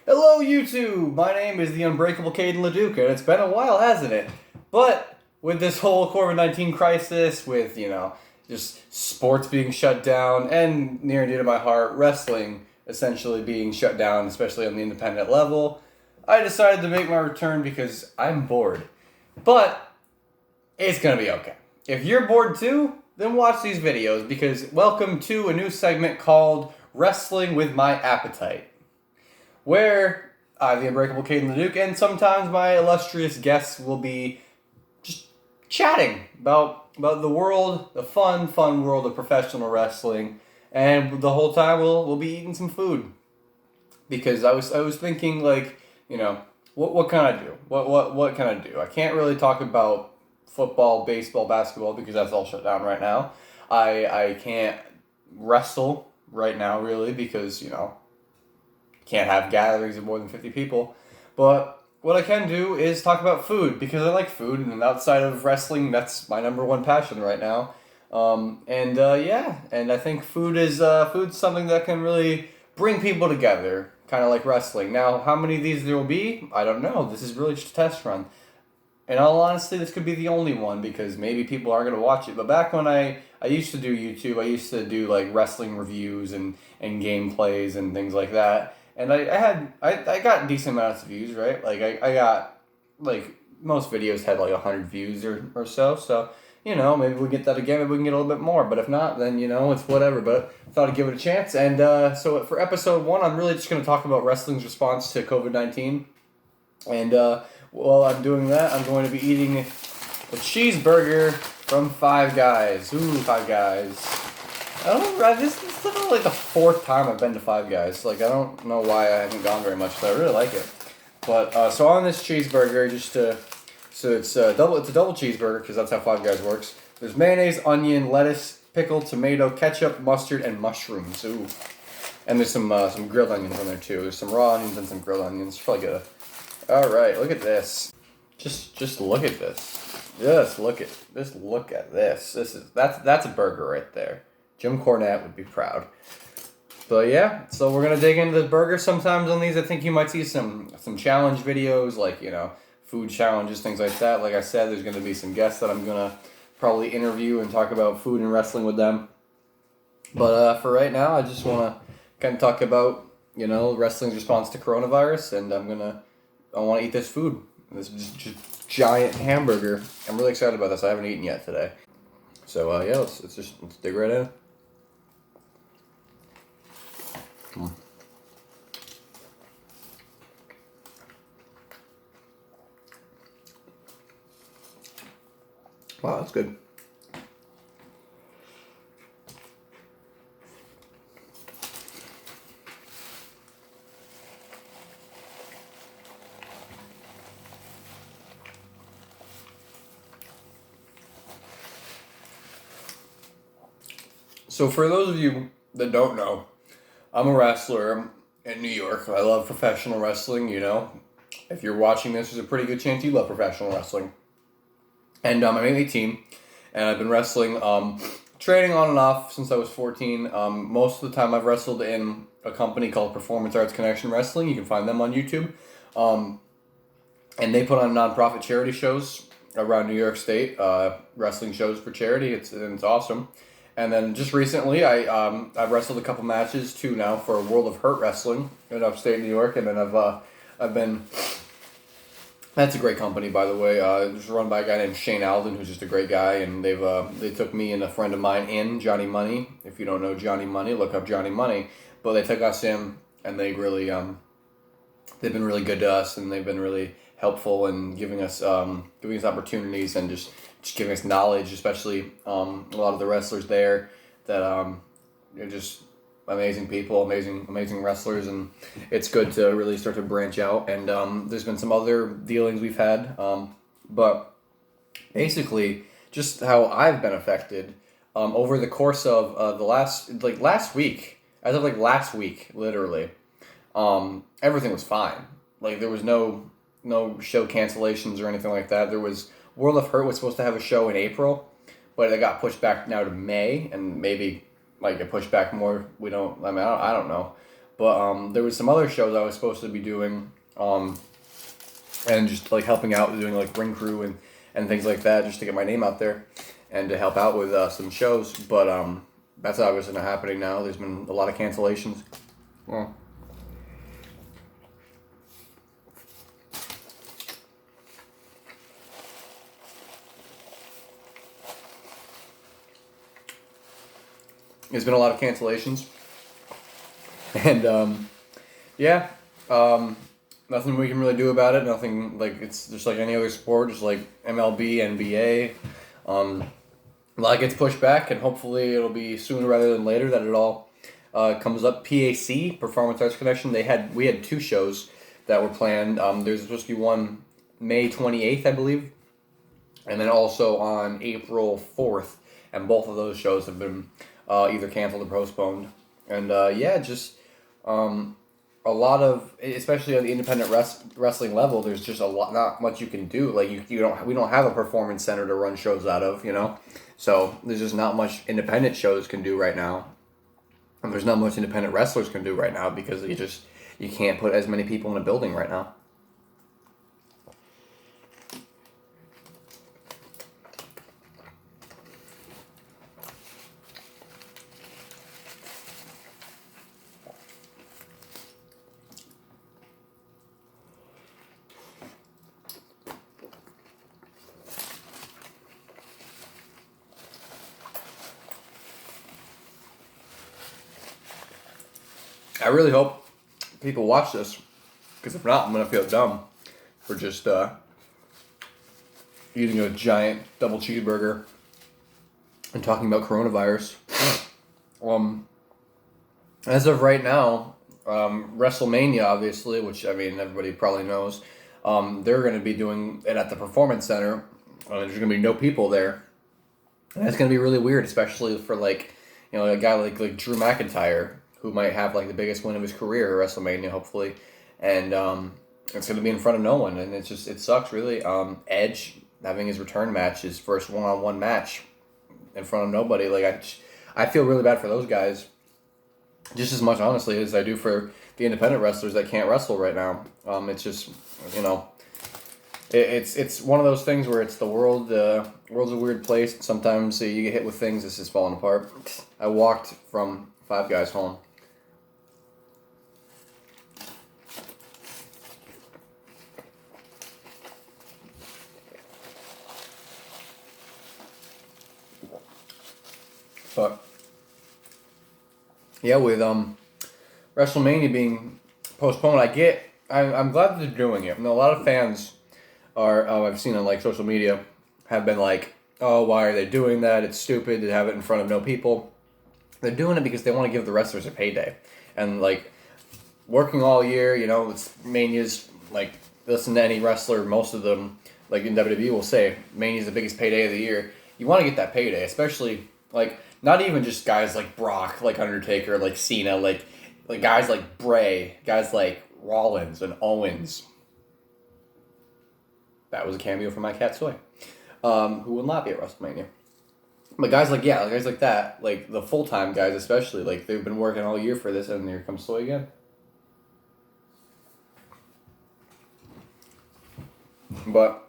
Hello, YouTube! My name is the Unbreakable Caden LeDuc, and it's been a while, hasn't it? But with this whole COVID-19 crisis, with, just sports being shut down, and near and dear to my heart, wrestling essentially being shut down, especially on the independent level, I decided to make my return because I'm bored. But it's gonna be okay. If you're bored too, then watch these videos because welcome to a new segment called Wrestling with My Appetite, where I, the Unbreakable Caden LeDuc, and sometimes my illustrious guests will be just chatting about the world, the fun world of professional wrestling, and the whole time we'll be eating some food. Because I was thinking, like, what can I do? What can I do? I can't really talk about football, baseball, basketball because that's all shut down right now. I can't wrestle right now really because can't have gatherings of more than 50 people. But what I can do is talk about food because I like food, and outside of wrestling, that's my number one passion right now. And I think food's something that can really bring people together, kind of like wrestling. Now, how many of these there will be, I don't know. This is really just a test run. In all honesty, this could be the only one because maybe people aren't going to watch it. But back when I used to do YouTube, I used to do like wrestling reviews and gameplays and things like that. And I got decent amounts of views, right? Like I got, like, most videos had like 100 views or so. So, maybe we get that again, maybe we can get a little bit more. But if not, then, it's whatever. But I thought I'd give it a chance. And so for episode 1, I'm really just going to talk about wrestling's response to COVID-19. And while I'm doing that, I'm going to be eating a cheeseburger from Five Guys. Ooh, Five Guys. This is literally like the 4th time I've been to Five Guys. Like, I don't know why I haven't gone very much, but I really like it. But, so on this cheeseburger, it's a double cheeseburger, because that's how Five Guys works. There's mayonnaise, onion, lettuce, pickle, tomato, ketchup, mustard, and mushrooms. Ooh. And there's some grilled onions on there, too. There's some raw onions and some grilled onions. Probably good. Alright, look at this. Just look at this. Just look at this. That's a burger right there. Jim Cornette would be proud. But yeah, so we're gonna dig into the burger. Sometimes on these I think you might see some challenge videos, like, food challenges, things like that. Like I said, there's gonna be some guests that I'm gonna probably interview and talk about food and wrestling with them. But for right now, I just wanna kind of talk about, wrestling's response to coronavirus, and I want to eat this food. This just giant hamburger. I'm really excited about this. I haven't eaten yet today. So let's dig right in. Wow, that's good. So for those of you that don't know, I'm a wrestler in New York. I love professional wrestling, If you're watching this, there's a pretty good chance you love professional wrestling. And I'm 18, and I've been wrestling, training on and off since I was 14. Most of the time I've wrestled in a company called Performance Arts Connection Wrestling. You can find them on YouTube. And they put on nonprofit charity shows around New York State, wrestling shows for charity. It's awesome. And then just recently, I've wrestled a couple matches too now for World of Hurt Wrestling in upstate New York, and then I've been. That's a great company, by the way. It's run by a guy named Shane Alden, who's just a great guy, and they took me and a friend of mine in, Johnny Money. If you don't know Johnny Money, look up Johnny Money. But they took us in, and they really they've been really good to us, and they've been really helpful in giving us opportunities and just giving us knowledge, especially a lot of the wrestlers there that are just amazing people, amazing wrestlers, and it's good to really start to branch out. And there's been some other dealings we've had, but basically just how I've been affected over the course of the last week, as of last week, literally, everything was fine. Like, there was no show cancellations or anything like that. There was World of Hurt was supposed to have a show in April, but it got pushed back now to May, and maybe might get pushed back more. I don't know. But there was some other shows I was supposed to be doing, and just like helping out, doing like ring crew and things like that, just to get my name out there, and to help out with some shows. But that's obviously not happening now. There's been a lot of cancellations. Well, there's been a lot of cancellations, and yeah, nothing we can really do about it. Nothing, like, it's just like any other sport, just like MLB, NBA. A lot gets pushed back, and hopefully it'll be sooner rather than later that it all comes up. PAC, Performance Arts Connection. We had two shows that were planned. There's supposed to be one May 28th, I believe, and then also on April 4th, and both of those shows have been either canceled or postponed. And yeah, just a lot of, especially on the independent wrestling level, there's just not much you can do. Like we don't have a performance center to run shows out of, so there's just not much independent shows can do right now, and there's not much independent wrestlers can do right now because you can't put as many people in a building right now. I really hope people watch this, because if not, I'm gonna feel dumb for just eating a giant double cheeseburger and talking about coronavirus. As of right now, WrestleMania, obviously, which I mean everybody probably knows, they're going to be doing it at the Performance Center. There's going to be no people there, and that's going to be really weird, especially for a guy like Drew McIntyre, who might have like the biggest win of his career at WrestleMania, hopefully, and it's going to be in front of no one, and it sucks really. Edge having his return match, his first one-on-one match, in front of nobody. Like I feel really bad for those guys, just as much honestly as I do for the independent wrestlers that can't wrestle right now. It's just it's one of those things where it's the world. World's a weird place. Sometimes you get hit with things. This is falling apart. I walked from Five Guys home. But yeah, with WrestleMania being postponed, I'm glad that they're doing it. A lot of fans are I've seen on like social media have been like, oh, why are they doing that? It's stupid to have it in front of no people. They're doing it because they want to give the wrestlers a payday, and like working all year, it's Mania's like, listen to any wrestler, most of them like in WWE will say Mania's the biggest payday of the year. You want to get that payday, especially like. Not even just guys like Brock, like Undertaker, like Cena, like guys like Bray, guys like Rollins and Owens. That was a cameo from my cat Soy, who will not be at WrestleMania. But guys like that, like the full-time guys especially, like they've been working all year for this, and here comes Soy again. But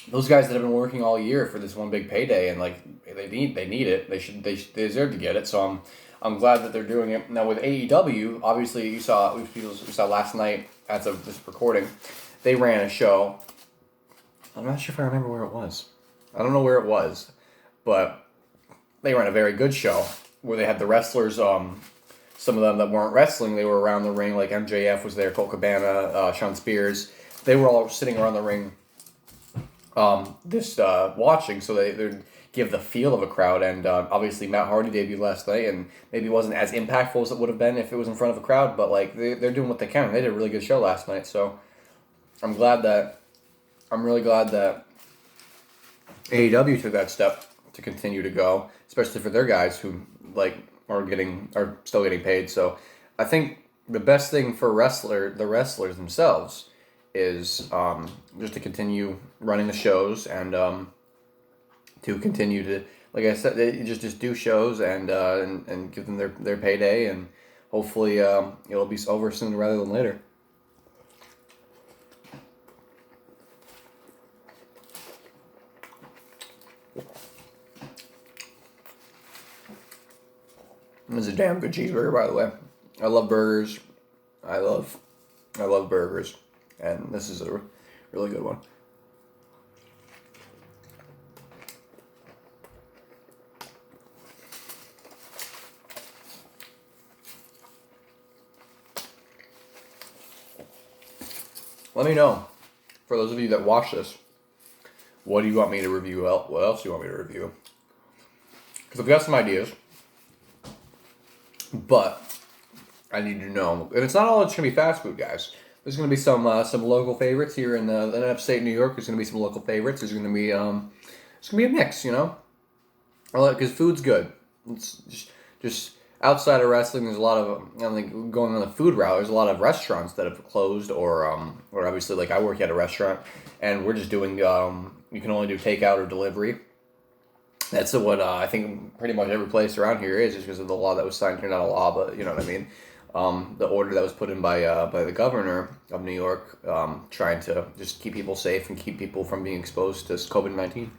those guys that have been working all year for this one big payday, and like they need it. They deserve to get it. So I'm glad that they're doing it now with AEW. Obviously, we saw last night as of this recording, they ran a show. I'm not sure if I remember where it was. I don't know where it was, but they ran a very good show where they had the wrestlers. Some of them that weren't wrestling, they were around the ring. Like MJF was there, Colt Cabana, Sean Spears. They were all sitting around the ring. Watching, so they give the feel of a crowd, and obviously Matt Hardy debuted last night, and maybe wasn't as impactful as it would have been if it was in front of a crowd, but like they're doing what they can. They did a really good show last night, so I'm really glad that AEW took that step to continue to go, especially for their guys who like are still getting paid. So I think the best thing for the wrestlers themselves is just to continue running the shows, and to continue to, like I said, they just do shows and give them their payday, and hopefully it'll be over sooner rather than later. This is a damn good cheeseburger, by the way. I love burgers. I love burgers, and this is a really good one. Let me know, for those of you that watch this, what do you want me to review? What else do you want me to review? Because I've got some ideas, but I need to know. And it's not all just going to be fast food, guys. There's going to be some local favorites here in upstate New York. There's going to be some local favorites. There's going to be it's going to be a mix, you know? Because food's good. It's just outside of wrestling, there's a lot of, I think, going on the food route, there's a lot of restaurants that have closed, or obviously, like, I work at a restaurant, and we're just doing, you can only do takeout or delivery. That's what I think pretty much every place around here is, just because of the law that was signed here. Not a law, but you know what I mean. The order that was put in by the governor of New York, trying to just keep people safe and keep people from being exposed to COVID-19.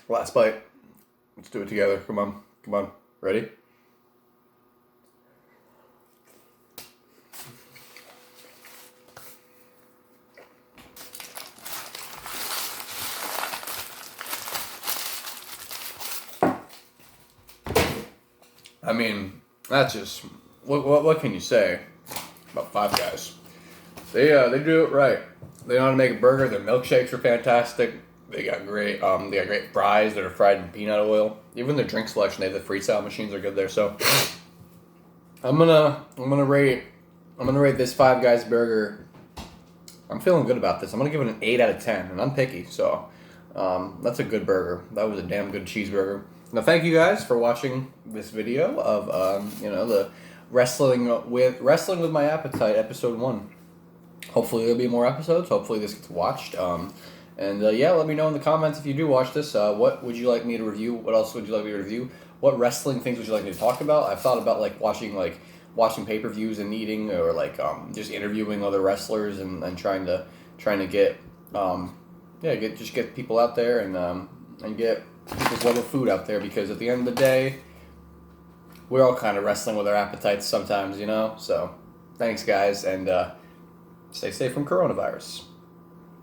Last bite. Let's do it together. Come on. Come on. Ready? I mean, that's just... What can you say about Five Guys? They do it right. They know how to make a burger. Their milkshakes are fantastic. They got great fries that are fried in peanut oil. Even their drink selection, they have the freestyle machines are good there. So I'm gonna rate this Five Guys burger. I'm feeling good about this. I'm gonna give it an 8 out of 10, and I'm picky, so that's a good burger. That was a damn good cheeseburger. Now, thank you guys for watching this video of the wrestling with my appetite episode 1. Hopefully there'll be more episodes. Hopefully this gets watched. Let me know in the comments if you do watch this. What would you like me to review? What else would you like me to review? What wrestling things would you like me to talk about? I've thought about watching pay-per-views and eating, or just interviewing other wrestlers and trying to get get people out there and get people's love of food out there, because at the end of the day, we're all kind of wrestling with our appetites sometimes, you know. So thanks, guys, and stay safe from coronavirus.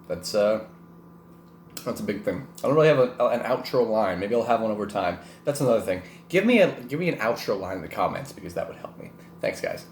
That's a big thing. I don't really have an outro line. Maybe I'll have one over time. That's another thing. Give me an outro line in the comments, because that would help me. Thanks, guys.